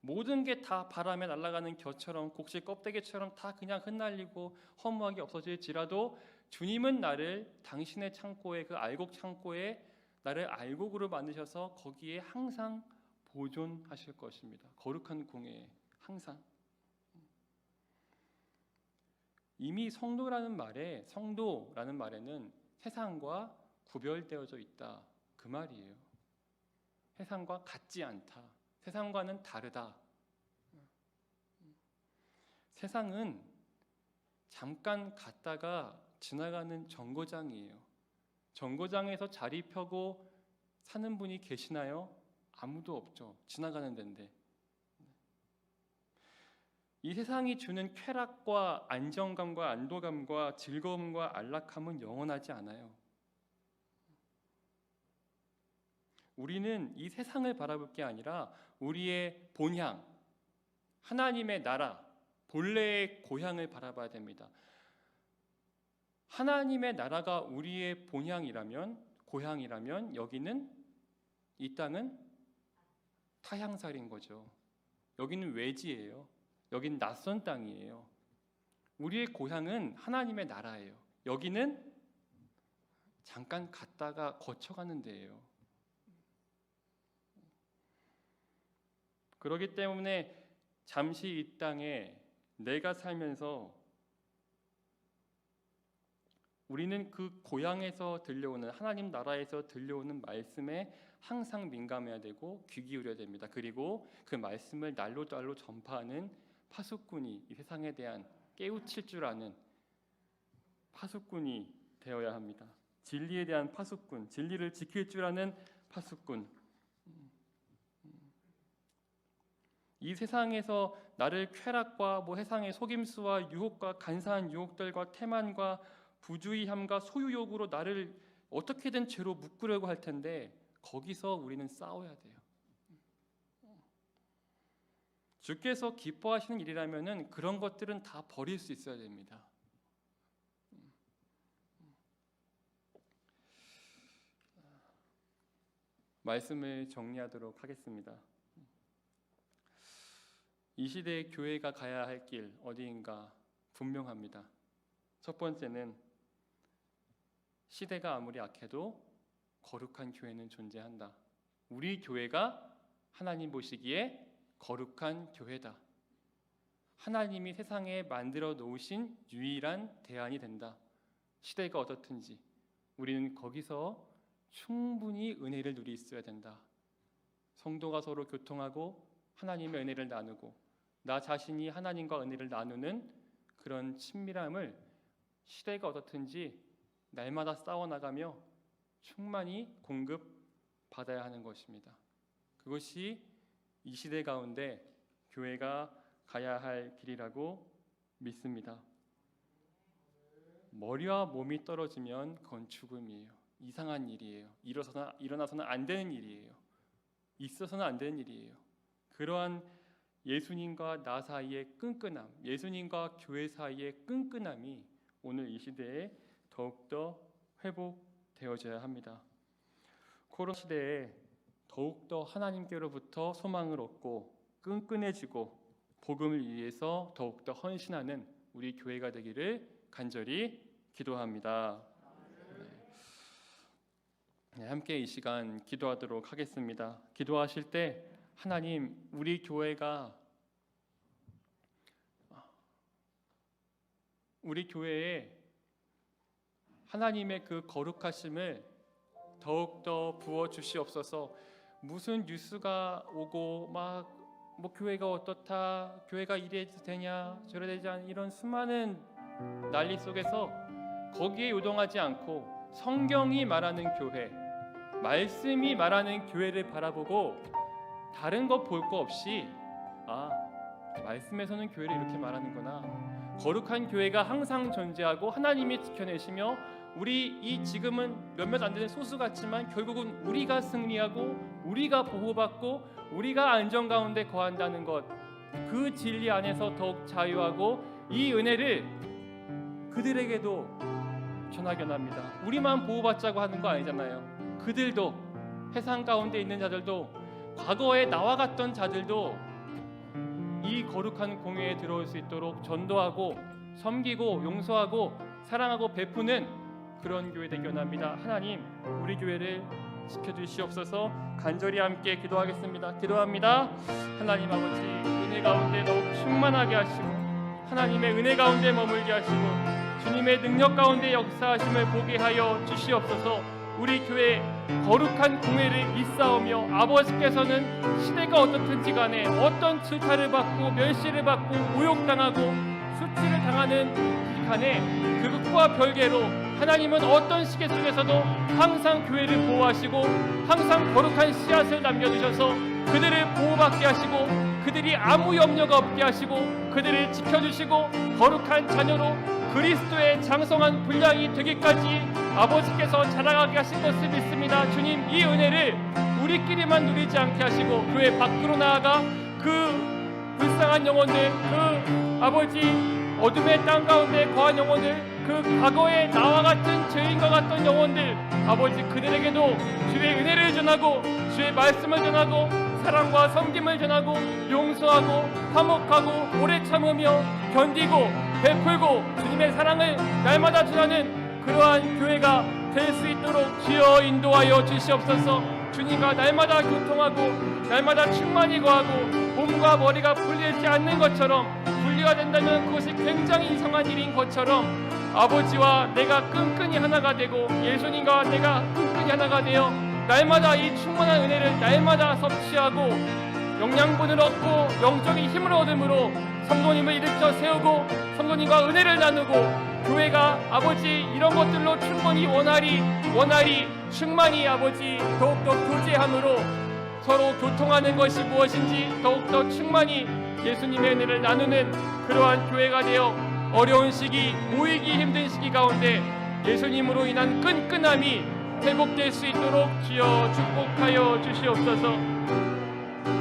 모든 게 다 바람에 날아가는 겨처럼 곡식 껍데기처럼 다 그냥 흩날리고 허무하게 없어질지라도 주님은 나를 당신의 창고에 그 알곡 창고에 나를 알곡으로 만드셔서 거기에 항상 보존하실 것입니다. 거룩한 공예에 항상. 이미 성도라는 말에는 세상과 구별되어져 있다, 그 말이에요. 세상과 같지 않다, 세상과는 다르다. 세상은 잠깐 갔다가 지나가는 정거장이에요. 정거장에서 자리 펴고 사는 분이 계시나요? 아무도 없죠. 지나가는 데인데. 이 세상이 주는 쾌락과 안정감과 안도감과 즐거움과 안락함은 영원하지 않아요. 우리는 이 세상을 바라볼 게 아니라 우리의 본향, 하나님의 나라, 본래의 고향을 바라봐야 됩니다. 하나님의 나라가 우리의 고향이라면 여기는, 이 땅은 타향살인 거죠. 여기는 외지예요. 여긴 낯선 땅이에요. 우리의 고향은 하나님의 나라예요. 여기는 잠깐 갔다가 거쳐가는 데예요. 그렇기 때문에 잠시 이 땅에 내가 살면서 우리는 그 고향에서 들려오는, 하나님 나라에서 들려오는 말씀에 항상 민감해야 되고 귀 기울여야 됩니다. 그리고 그 말씀을 날로 전파하는 파수꾼이, 이 세상에 대한 깨우칠 줄 아는 파수꾼이 되어야 합니다. 진리에 대한 파수꾼, 진리를 지킬 줄 아는 파수꾼. 이 세상에서 나를 쾌락과 세상의 속임수와 유혹과 간사한 유혹들과 태만과 부주의함과 소유욕으로 나를 어떻게든 죄로 묶으려고 할 텐데, 거기서 우리는 싸워야 돼요. 주께서 기뻐하시는 일이라면은 그런 것들은 다 버릴 수 있어야 됩니다. 말씀을 정리하도록 하겠습니다. 이 시대의 교회가 가야 할 길 어디인가 분명합니다. 첫 번째는 시대가 아무리 악해도 거룩한 교회는 존재한다. 우리 교회가 하나님 보시기에 거룩한 교회다. 하나님이 세상에 만들어 놓으신 유일한 대안이 된다. 시대가 어떻든지 우리는 거기서 충분히 은혜를 누릴 있어야 된다. 성도가 서로 교통하고 하나님의 은혜를 나누고 나 자신이 하나님과 은혜를 나누는 그런 친밀함을 시대가 어떻든지 날마다 싸워나가며 충만히 공급받아야 하는 것입니다. 그것이 이 시대 가운데 교회가 가야 할 길이라고 믿습니다. 머리와 몸이 떨어지면 그건 죽음이에요. 이상한 일이에요. 일어나서는 안 되는 일이에요. 있어서는 안 되는 일이에요. 그러한 예수님과 나 사이의 끈끈함, 예수님과 교회 사이의 끈끈함이 오늘 이 시대에 더욱더 회복되어져야 합니다. 코로나 시대에 더욱더 하나님께로부터 소망을 얻고 끈끈해지고 복음을 위해서 더욱더 헌신하는 우리 교회가 되기를 간절히 기도합니다. 네, 함께 이 시간 기도하도록 하겠습니다. 기도하실 때 하나님, 우리 교회에 하나님의 그 거룩하심을 더욱더 부어 주시옵소서. 무슨 뉴스가 오고 교회가 어떻다, 교회가 이래 되냐 저래 되지 않냐, 이런 수많은 난리 속에서 거기에 요동하지 않고 성경이 말하는 교회, 말씀이 말하는 교회를 바라보고 다른 거 볼 거 없이 말씀에서는 교회를 이렇게 말하는구나, 거룩한 교회가 항상 존재하고 하나님이 지켜내시며 우리 이 지금은 몇몇 안 되는 소수 같지만 결국은 우리가 승리하고 우리가 보호받고 우리가 안전 가운데 거한다는 것, 그 진리 안에서 더욱 자유하고 이 은혜를 그들에게도 전하게 합니다. 우리만 보호받자고 하는 거 아니잖아요. 그들도, 세상 가운데 있는 자들도, 과거에 나와 갔던 자들도 이 거룩한 공회에 들어올 수 있도록 전도하고 섬기고 용서하고 사랑하고 베푸는 그런 교회 되기 원합니다. 하나님, 우리 교회를 지켜주시옵소서. 간절히 함께 기도하겠습니다. 기도합니다. 하나님 아버지, 은혜 가운데 더욱 충만하게 하시고 하나님의 은혜 가운데 머물게 하시고 주님의 능력 가운데 역사하심을 보게 하여 주시옵소서. 우리 교회 거룩한 공회를 잇사오며 아버지께서는 시대가 어떻든지 간에 어떤 질타를 받고 멸시를 받고 모욕당하고 수치를 당하는 간에 그것과 별개로 하나님은 어떤 시계 속에서도 항상 교회를 보호하시고 항상 거룩한 씨앗을 남겨두셔서 그들을 보호받게 하시고 그들이 아무 염려가 없게 하시고 그들을 지켜주시고 거룩한 자녀로 그리스도의 장성한 분량이 되기까지 아버지께서 자라가게 하신 것을 믿습니다. 주님, 이 은혜를 우리끼리만 누리지 않게 하시고 교회 밖으로 나아가 그 불쌍한 영혼들, 그 아버지 어둠의 땅 가운데 거한 영혼들, 그 과거에 나와 같은 죄인과 같던 영혼들, 아버지 그들에게도 주의 은혜를 전하고 주의 말씀을 전하고 사랑과 섬김을 전하고 용서하고 화목하고 오래 참으며 견디고 베풀고 주님의 사랑을 날마다 전하는 그러한 교회가 될 수 있도록 주여 인도하여 주시옵소서. 주님과 날마다 교통하고 날마다 충만히 거하고 몸과 머리가 분리되지 않는 것처럼, 분리가 된다면 그것이 굉장히 이상한 일인 것처럼 아버지와 내가 끈끈이 하나가 되고 예수님과 내가 끈끈이 하나가 되어 날마다 이 충만한 은혜를 날마다 섭취하고 영양분을 얻고 영적인 힘을 얻음으로 성도님을 일으켜 세우고 성도님과 은혜를 나누고 교회가 아버지 이런 것들로 충분히 원활히 충만히 아버지 더욱더 교제함으로 서로 교통하는 것이 무엇인지 더욱더 충만히 예수님의 은혜를 나누는 그러한 교회가 되어 어려운 시기, 모이기 힘든 시기 가운데 예수님으로 인한 끈끈함이 회복될 수 있도록 주여 축복하여 주시옵소서.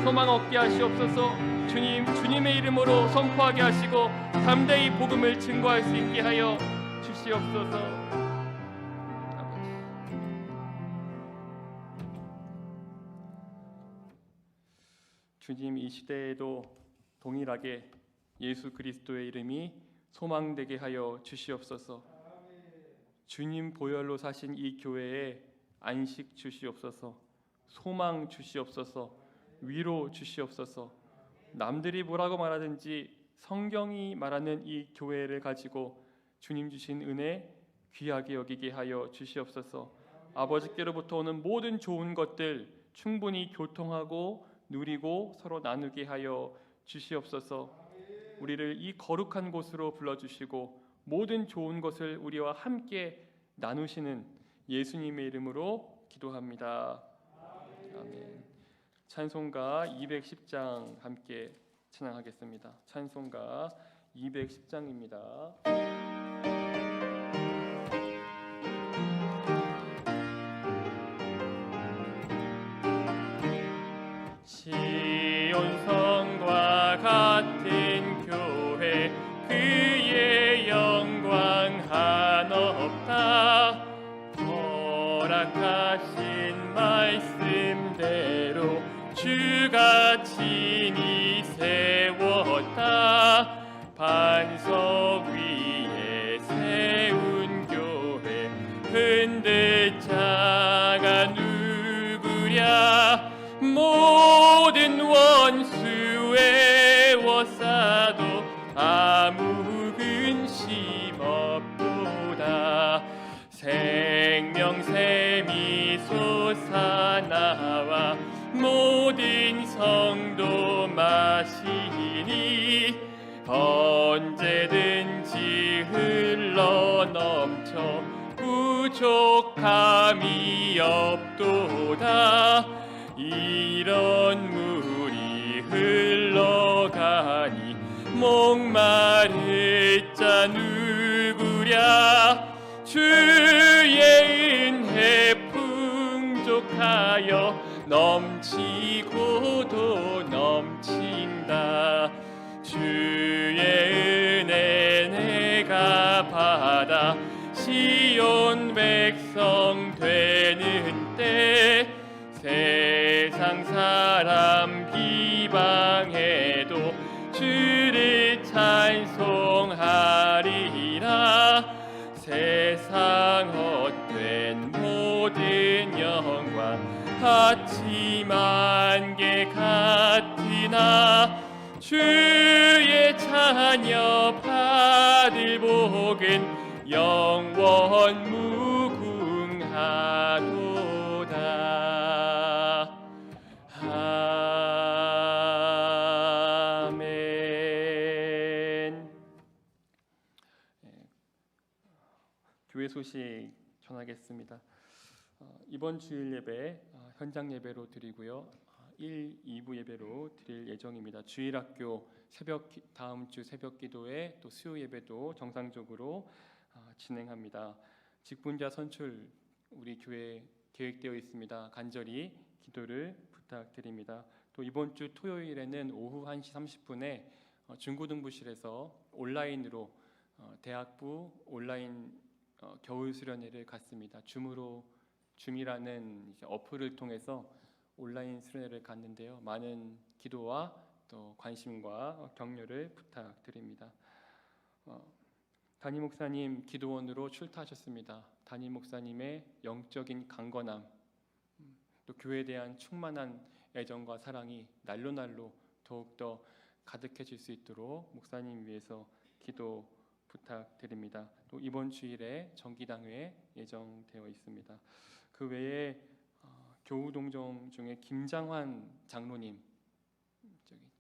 소망 얻게 하시옵소서. 주님, 주님의 이름으로 선포하게 하시고 담대히 복음을 증거할 수 있게 하여 주시옵소서. 주님, 이 시대에도 동일하게 예수 그리스도의 이름이 소망되게 하여 주시옵소서. 주님 보혈로 사신 이 교회에 안식 주시옵소서. 소망 주시옵소서. 위로 주시옵소서. 남들이 뭐라고 말하든지 성경이 말하는 이 교회를 가지고 주님 주신 은혜 귀하게 여기게 하여 주시옵소서. 아버지께로부터 오는 모든 좋은 것들 충분히 교통하고 누리고 서로 나누게 하여 주시옵소서. 우리를 이 거룩한 곳으로 불러주시고 모든 좋은 것을 우리와 함께 나누시는 예수님의 이름으로 기도합니다. 아멘. 찬송가 210장 함께 찬양하겠습니다. 찬송가 210장입니다. 시온성과 같은 교회 그의 영광 한없다. 허락하신 말씀대로 주가 친히 세웠다. 반석 위에 세운 교회 흔들 자가 누구랴. 모든 원수 외워싸도 아무 근심 없도다. 생명샘이 솟아나와 모든 성도 마시니 언제든지 흘러넘쳐 부족함이 없도다. 이런 물이 흘러가니 목마를 자 누구랴. 주의 은혜 풍족하여 넘치고도 넘친다. 주의 은혜 내가 받아 시온 백성 되는 때 세상 사람 비방해도 주를 찬송하리라. 세상 헛된 모든 영광 하치 만개 같으나 주의 자녀 받을 복은 영원 무궁하도다. 아멘. 교회 소식 전하겠습니다. 이번 주일 예배 현장 예배로 드리고요. 1, 2부 예배로 드릴 예정입니다. 주일학교 다음 주 새벽 기도회 또 수요 예배도 정상적으로 진행합니다. 직분자 선출 우리 교회 계획되어 있습니다. 간절히 기도를 부탁드립니다. 또 이번 주 토요일에는 오후 1시 30분에 중고등부실에서 온라인으로 대학부 온라인 겨울 수련회를 갖습니다. 줌이라는 어플을 통해서 온라인 수련회를 갖는데요. 많은 기도와 또 관심과 격려를 부탁드립니다. 담임 목사님 기도원으로 출타하셨습니다. 담임 목사님의 영적인 강건함, 또 교회에 대한 충만한 애정과 사랑이 날로 더욱더 가득해질 수 있도록 목사님 위해서 기도 부탁드립니다. 또 이번 주일에 정기당회 예정되어 있습니다. 그 외에 교우동정 중에 김장환 장로님,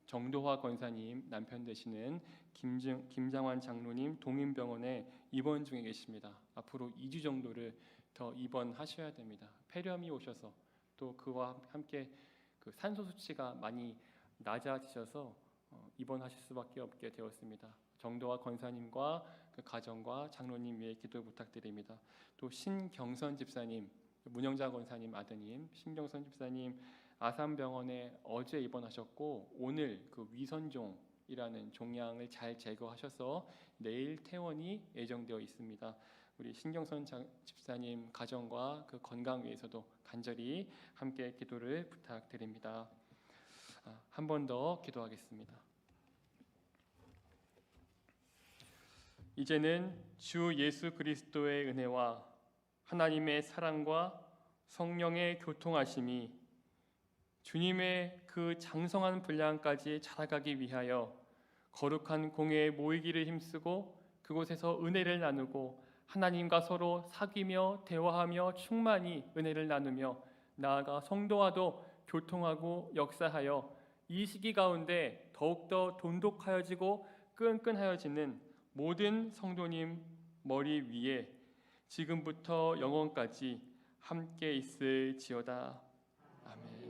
정도화 권사님 남편 되시는 김장환 장로님 동인병원에 입원 중에 계십니다. 앞으로 2주 정도를 더 입원하셔야 됩니다. 폐렴이 오셔서 또 그와 함께 그 산소 수치가 많이 낮아지셔서 입원하실 수밖에 없게 되었습니다. 정도화 권사님과 그 가정과 장로님 위해 기도 부탁드립니다. 또 신경선 집사님, 문영자 권사님 아드님 신경선 집사님 아산병원에 어제 입원하셨고 오늘 그 위선종이라는 종양을 잘 제거하셔서 내일 퇴원이 예정되어 있습니다. 우리 신경선 집사님 가정과 그 건강 위해서도 간절히 함께 기도를 부탁드립니다. 한 번 더 기도하겠습니다. 이제는 주 예수 그리스도의 은혜와 하나님의 사랑과 성령의 교통하심이 주님의 그 장성한 분량까지 자라가기 위하여 거룩한 공회에 모이기를 힘쓰고 그곳에서 은혜를 나누고 하나님과 서로 사귀며 대화하며 충만히 은혜를 나누며 나아가 성도와도 교통하고 역사하여 이 시기 가운데 더욱더 돈독하여지고 끈끈하여지는 모든 성도님 머리 위에 지금부터 영원까지 함께 있을지어다. 아멘.